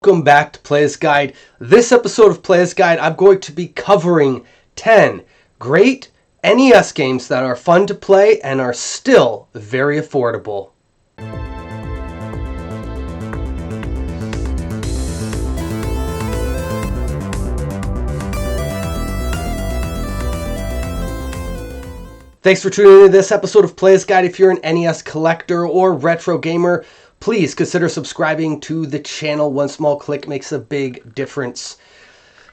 Welcome back to Player's Guide. This episode of Player's Guide, I'm going to be covering 10 great NES games that are fun to play and are still very affordable. Thanks for tuning in to this episode of Player's Guide. If you're an NES collector or retro gamer, please consider subscribing to the channel. One small click makes a big difference.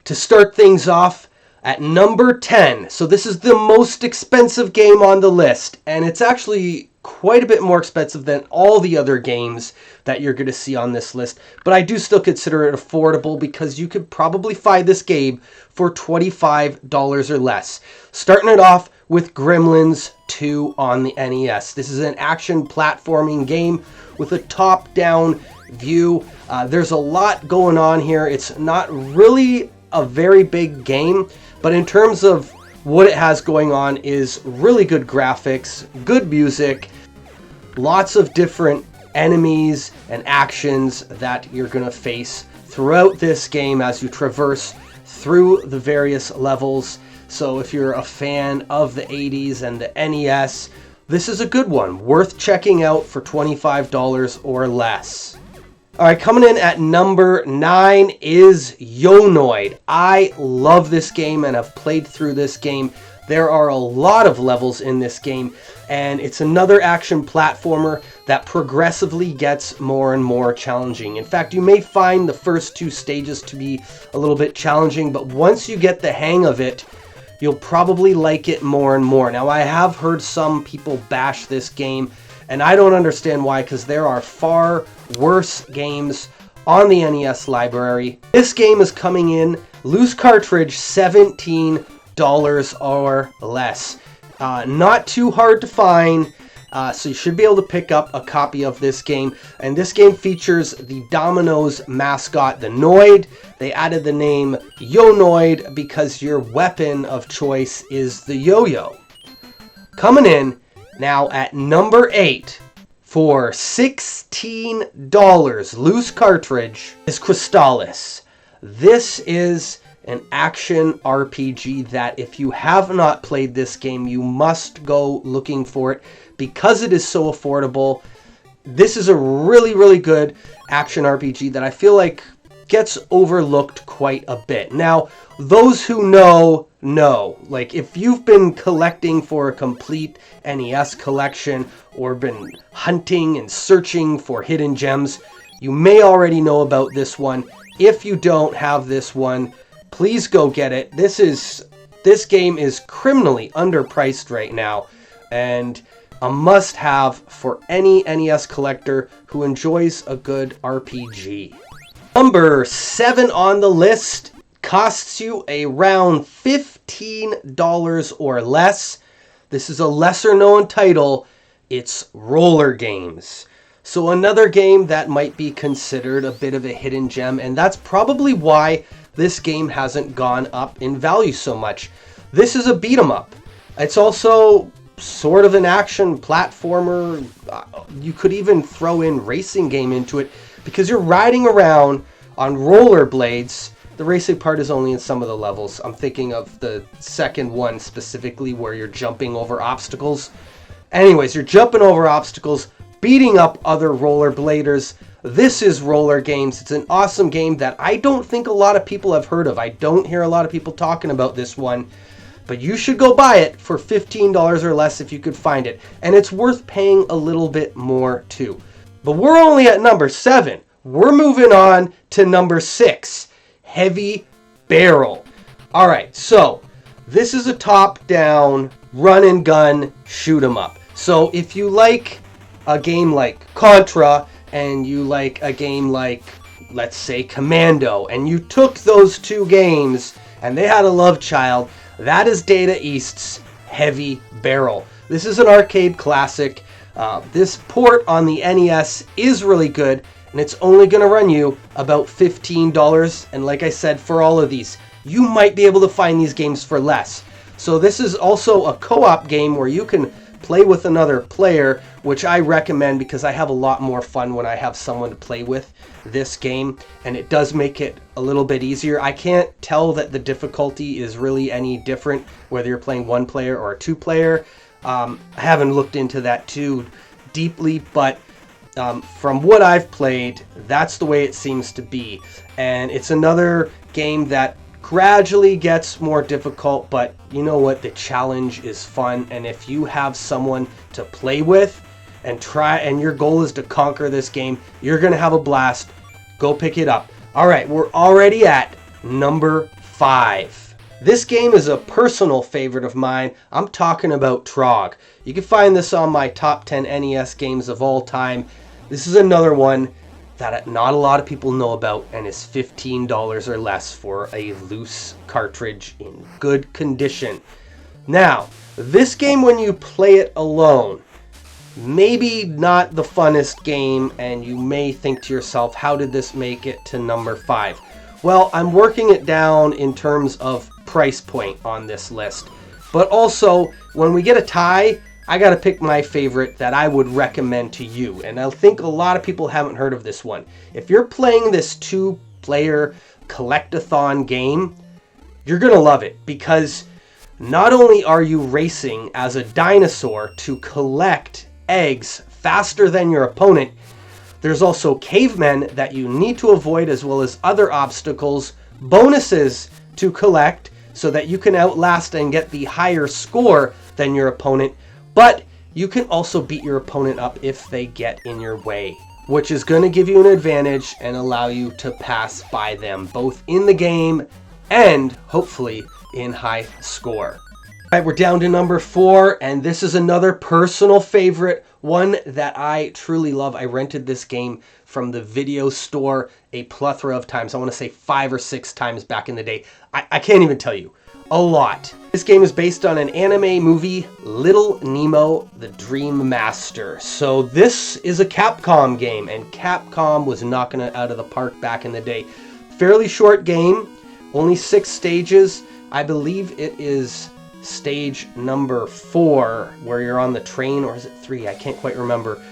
To start things off, at number 10, so this is the most expensive game on the list, and it's actually quite a bit more expensive than all the other games that you're going to see on this list, but I do still consider it affordable because you could probably find this game for $25 or less. Starting it off with Gremlins 2 on the NES. This is an action platforming game with a top-down view. There's a lot going on here. It's not really a very big game, but in terms of what it has going on is really good graphics, good music, lots of different enemies and actions that you're going to face throughout this game as you traverse through the various levels. So if you're a fan of the 80s and the NES, this is a good one, worth checking out for $25 or less. Alright, coming in at number 9 is Yonoid. I love this game and have played through this game. There are a lot of levels in this game, and it's another action platformer that progressively gets more and more challenging. In fact, you may find the first two stages to be a little bit challenging, but once you get the hang of it, you'll probably like it more and more. Now, I have heard some people bash this game, and I don't understand why, because there are far worse games on the NES library. This game is coming in, loose cartridge, $17 or less. Not too hard to find, so you should be able to pick up a copy of this game. And this game features the Domino's mascot, the Noid. They added the name Yonoid because your weapon of choice is the yo-yo. Coming in now at number 8 for $16 loose cartridge is Crystalis. This is an action RPG that if you have not played this game, you must go looking for it because it is so affordable. This is a really, really good action RPG that I feel like gets overlooked quite a bit. Now, those who know. Like, if you've been collecting for a complete NES collection or been hunting and searching for hidden gems, you may already know about this one. If you don't have this one, please go get it. This game is criminally underpriced right now and a must-have for any NES collector who enjoys a good RPG. Number 7 on the list costs you around $15 or less. This is a lesser-known title. It's Roller Games. So another game that might be considered a bit of a hidden gem, and that's probably why this game hasn't gone up in value so much. This is a beat-em-up. It's also sort of an action platformer. You could even throw in racing game into it because you're riding around on rollerblades. The racing part is only in some of the levels. I'm thinking of the second one specifically where you're jumping over obstacles. Anyways, you're jumping over obstacles, beating up other rollerbladers. This is Roller Games. It's an awesome game that I don't think a lot of people have heard of. I don't hear a lot of people talking about this one, but you should go buy it for $15 or less if you could find it. And it's worth paying a little bit more too. But we're only at number 7. We're moving on to number 6. Heavy Barrel. Alright, so this is a top-down run and gun shoot 'em up. So if you like a game like Contra and you like a game like, let's say, Commando, and you took those two games and they had a love child, that is Data East's Heavy Barrel. This is an arcade classic. This port on the NES is really good, and it's only going to run you about $15. And like I said, for all of these, you might be able to find these games for less. So this is also a co-op game where you can play with another player, which I recommend because I have a lot more fun when I have someone to play with this game, and it does make it a little bit easier. I can't tell that the difficulty is really any different whether you're playing one player or a two player. I haven't looked into that too deeply, but from what I've played, that's the way it seems to be. And it's another game that gradually gets more difficult, but you know what? The challenge is fun, and if you have someone to play with and your goal is to conquer this game, you're gonna have a blast. Go pick it up. All right, we're already at number 5. This game is a personal favorite of mine. I'm talking about Trog. You can find this on my top 10 NES games of all time. This is another one that not a lot of people know about and is $15 or less for a loose cartridge in good condition. Now, this game, when you play it alone, maybe not the funnest game, and you may think to yourself, how did this make it to number 5? Well, I'm working it down in terms of price point on this list, but also when we get a tie, I gotta pick my favorite that I would recommend to you, and I think a lot of people haven't heard of this one. If you're playing this 2-player collect-a-thon game, you're gonna love it, because not only are you racing as a dinosaur to collect eggs faster than your opponent, there's also cavemen that you need to avoid, as well as other obstacles, bonuses to collect so that you can outlast and get the higher score than your opponent, but you can also beat your opponent up if they get in your way, which is going to give you an advantage and allow you to pass by them, both in the game and hopefully in high score. All right, we're down to number 4, and this is another personal favorite, one that I truly love. I rented this game from the video store a plethora of times. I want to say 5 or 6 times back in the day. I can't even tell you. A lot. This game is based on an anime movie, Little Nemo, the Dream Master. So this is a Capcom game, and Capcom was knocking it out of the park back in the day. Fairly short game, only 6 stages. I believe it is stage number 4, where you're on the train, or is it 3? I can't quite remember.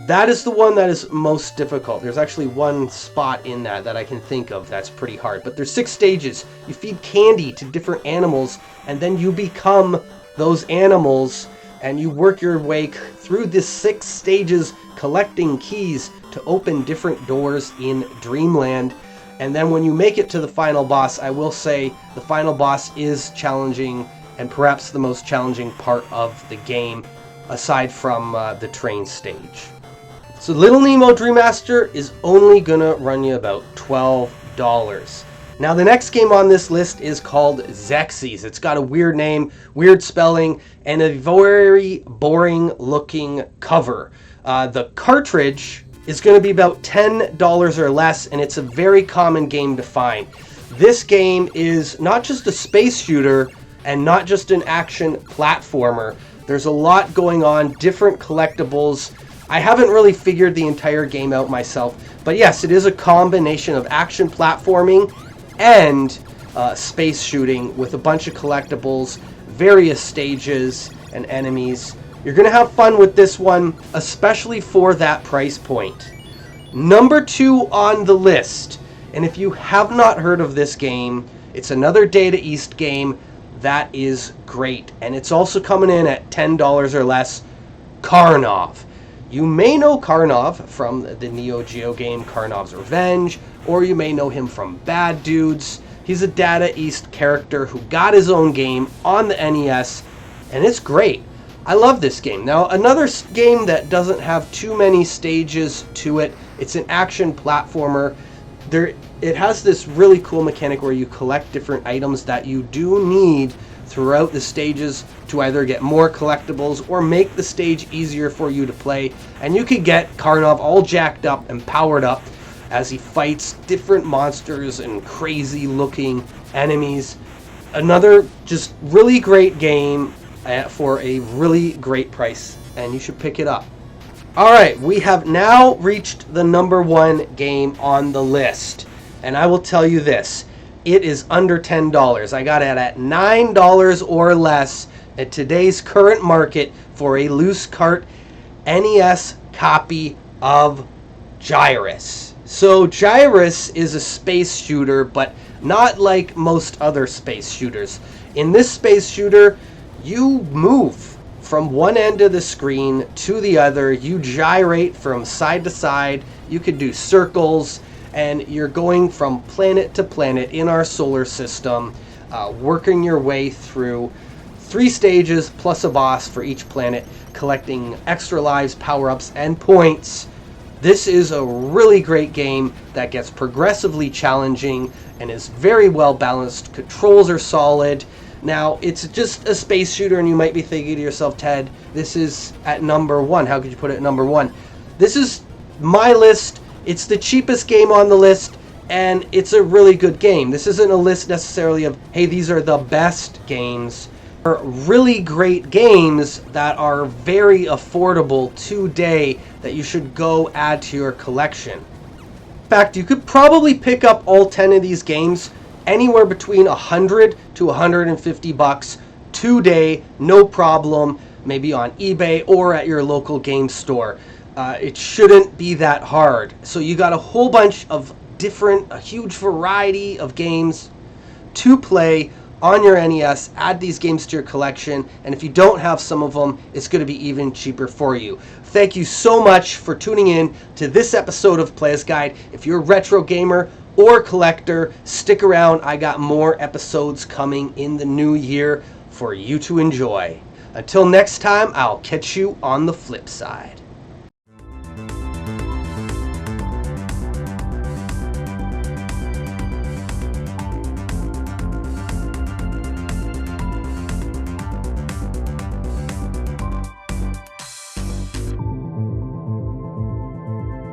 That is the one that is most difficult. There's actually one spot in that I can think of that's pretty hard. But there's 6 stages. You feed candy to different animals, and then you become those animals, and you work your way through the 6 stages, collecting keys to open different doors in Dreamland. And then when you make it to the final boss, I will say the final boss is challenging, and perhaps the most challenging part of the game, aside from the train stage. So Little Nemo Dream Master is only gonna run you about $12. Now the next game on this list is called Xerxes. It's got a weird name, weird spelling, and a very boring looking cover. The cartridge is going to be about $10 or less, and it's a very common game to find. This game is not just a space shooter and not just an action platformer. There's a lot going on, different collectibles. I haven't really figured the entire game out myself, but yes, it is a combination of action platforming and space shooting with a bunch of collectibles, various stages and enemies. You're going to have fun with this one, especially for that price point. Number 2 on the list, and if you have not heard of this game, it's another Data East game that is great, and it's also coming in at $10 or less, Karnov. You may know Karnov from the Neo Geo game Karnov's Revenge, or you may know him from Bad Dudes. He's a Data East character who got his own game on the NES, and it's great. I love this game. Now, another game that doesn't have too many stages to it, it's an action platformer. It has this really cool mechanic where you collect different items that you do need throughout the stages to either get more collectibles or make the stage easier for you to play. And you could get Karnov all jacked up and powered up as he fights different monsters and crazy looking enemies. Another just really great game for a really great price, and you should pick it up. Alright, we have now reached the number 1 game on the list, and I will tell you this, it is under $10. I got it at $9 or less at today's current market for a loose cart NES copy of Gyruss. So Gyruss is a space shooter, but not like most other space shooters. In this space shooter, you move from one end of the screen to the other. You gyrate from side to side. You could do circles, and you're going from planet to planet in our solar system, working your way through 3 stages plus a boss for each planet, collecting extra lives, power-ups, and points. This is a really great game that gets progressively challenging and is very well balanced. Controls are solid. Now, it's just a space shooter, and you might be thinking to yourself, Ted, this is at number 1. How could you put it at number 1? This is my list. It's the cheapest game on the list, and it's a really good game. This isn't a list necessarily of, hey, these are the best games. They're really great games that are very affordable today that you should go add to your collection. In fact, you could probably pick up all 10 of these games anywhere between $100 to $150 today, no problem, maybe on eBay or at your local game store. It shouldn't be that hard. So you got a whole bunch of a huge variety of games to play on your NES. Add these games to your collection, and if you don't have some of them, it's going to be even cheaper for you. Thank you so much for tuning in to this episode of Player's Guide. If you're a retro gamer or collector, stick around. I got more episodes coming in the new year for you to enjoy. Until next time, I'll catch you on the flip side.